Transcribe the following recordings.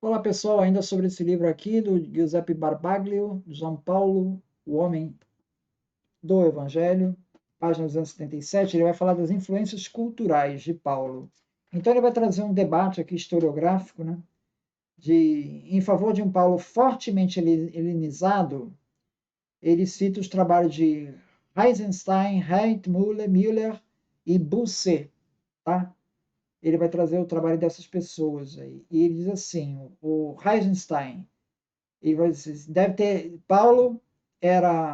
Olá pessoal, ainda sobre esse livro aqui do Giuseppe Barbaglio, João Paulo, o Homem do Evangelho, página 277, ele vai falar das influências culturais de Paulo. Então ele vai trazer um debate aqui historiográfico, né, em favor de um Paulo fortemente helenizado. Ele cita os trabalhos de Heisenstein, Haidt, Müller e Bossuet, tá? Ele vai trazer o trabalho dessas pessoas aí. E ele diz assim, o Heisenstein, e Paulo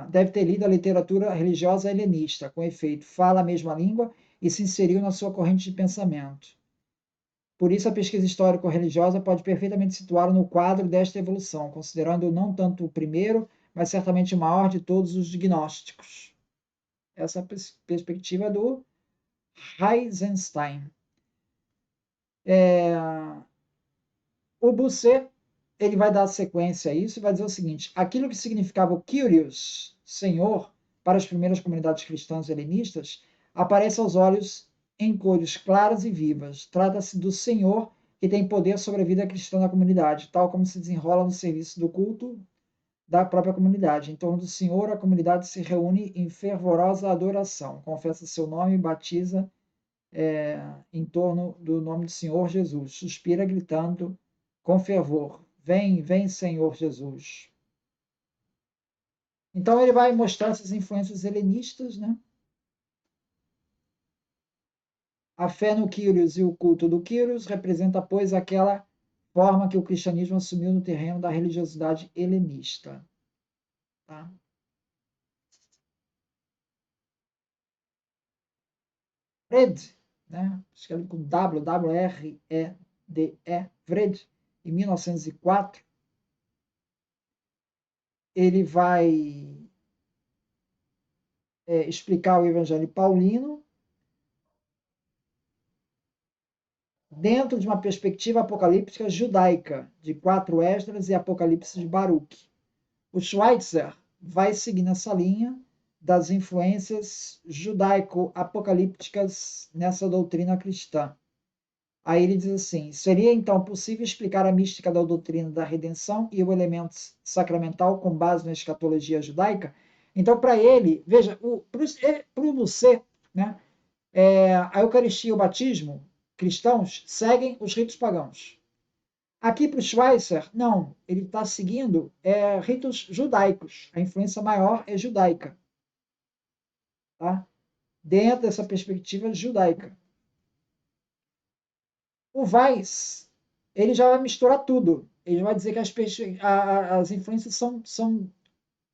deve ter lido a literatura religiosa helenista, com efeito, fala a mesma língua e se inseriu na sua corrente de pensamento. Por isso, a pesquisa histórico-religiosa pode perfeitamente situá-lo no quadro desta evolução, considerando não tanto o primeiro, mas certamente o maior de todos os gnósticos. Essa perspectiva do Heisenstein. O Bossuet ele vai dar sequência a isso e vai dizer o seguinte: aquilo que significava o Kyrios, Senhor, para as primeiras comunidades cristãs helenistas, aparece aos olhos em cores claras e vivas. Trata-se do Senhor que tem poder sobre a vida cristã da comunidade, tal como se desenrola no serviço do culto da própria comunidade. Em torno do Senhor, a comunidade se reúne em fervorosa adoração, confessa seu nome e batiza em torno do nome do Senhor Jesus, suspira gritando com fervor: Vem, vem, Senhor Jesus. Então ele vai mostrar essas influências helenistas, né? A fé no Kyrios e o culto do Kyrios representa, pois, aquela forma que o cristianismo assumiu no terreno da religiosidade helenista. Tá? Fred, né? Escreve com W-R-E-D-E, Fred, em 1904, ele vai explicar o Evangelho Paulino dentro de uma perspectiva apocalíptica judaica, de 4 Esdras e Apocalipse de Baruch. O Schweitzer vai seguir nessa linha das influências judaico-apocalípticas nessa doutrina cristã. Aí ele diz assim: seria então possível explicar a mística da doutrina da redenção e o elemento sacramental com base na escatologia judaica? Então, para ele, veja, para o Lucet, né, a Eucaristia e o batismo cristãos seguem os ritos pagãos. Aqui para o Schweitzer, não, ele está seguindo ritos judaicos. A influência maior é judaica. Tá? Dentro dessa perspectiva judaica. O Weiss, ele já vai misturar tudo. Ele vai dizer que as influências são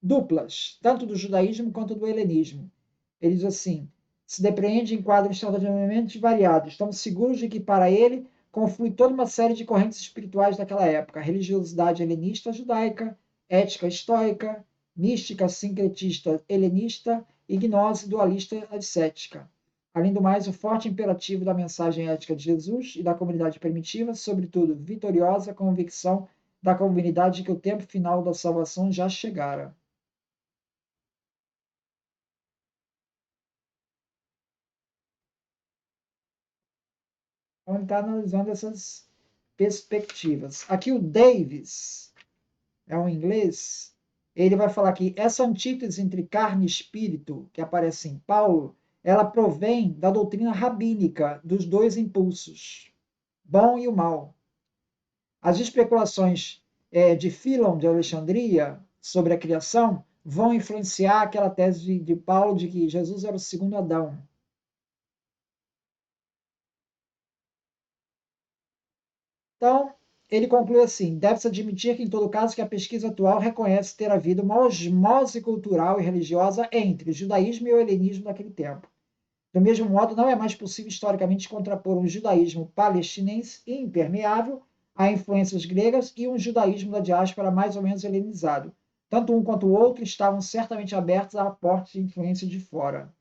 duplas, tanto do judaísmo quanto do helenismo. Ele diz assim: se depreende em quadros extraordinariamente variados. Estamos seguros de que, para ele, conflui toda uma série de correntes espirituais daquela época: a religiosidade helenista judaica, ética estoica, mística sincretista helenista e gnose dualista ascética. Além do mais, o forte imperativo da mensagem ética de Jesus e da comunidade primitiva, sobretudo vitoriosa convicção da comunidade de que o tempo final da salvação já chegara. Então, ele está analisando essas perspectivas. Aqui o Davis, é um inglês, ele vai falar que essa antítese entre carne e espírito, que aparece em Paulo, ela provém da doutrina rabínica dos dois impulsos, bom e o mal. As especulações de Philon de Alexandria sobre a criação vão influenciar aquela tese de Paulo de que Jesus era o segundo Adão. Então, ele conclui assim: deve-se admitir que, em todo caso, que a pesquisa atual reconhece ter havido uma osmose cultural e religiosa entre o judaísmo e o helenismo naquele tempo. Do mesmo modo, não é mais possível historicamente contrapor um judaísmo palestinense impermeável a influências gregas e um judaísmo da diáspora mais ou menos helenizado. Tanto um quanto o outro estavam certamente abertos a aportes de influência de fora.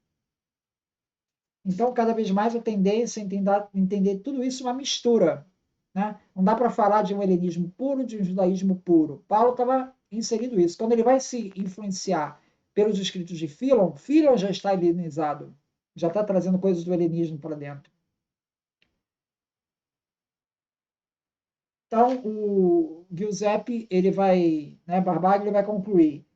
Então, cada vez mais a tendência é entender tudo isso uma mistura. Né? Não dá para falar de um helenismo puro, de um judaísmo puro. Paulo estava inserindo isso. Quando ele vai se influenciar pelos escritos de Philon, Philon já está helenizado, já está trazendo coisas do helenismo para dentro. Então, o Giuseppe, ele vai, né, Barbaglio vai concluir.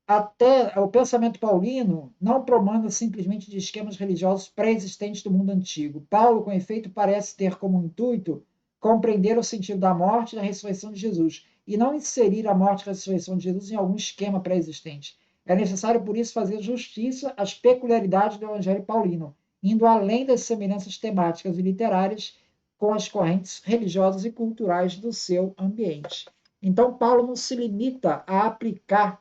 Até o pensamento paulino não promana simplesmente de esquemas religiosos pré-existentes do mundo antigo. Paulo, com efeito, parece ter como intuito compreender o sentido da morte e da ressurreição de Jesus, e não inserir a morte e a ressurreição de Jesus em algum esquema pré-existente. É necessário, por isso, fazer justiça às peculiaridades do Evangelho paulino, indo além das semelhanças temáticas e literárias com as correntes religiosas e culturais do seu ambiente. Então, Paulo não se limita a aplicar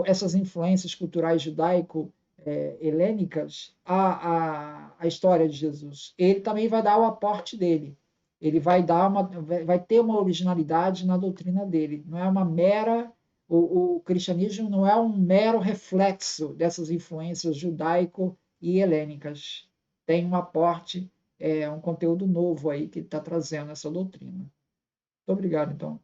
essas influências culturais judaico-helênicas à história de Jesus. Ele também vai dar o aporte dele. Ele vai ter uma originalidade na doutrina dele. Não é uma mera o cristianismo não é um mero reflexo dessas influências judaico e helênicas. Tem um aporte, um conteúdo novo aí que está trazendo essa doutrina. Muito obrigado, então.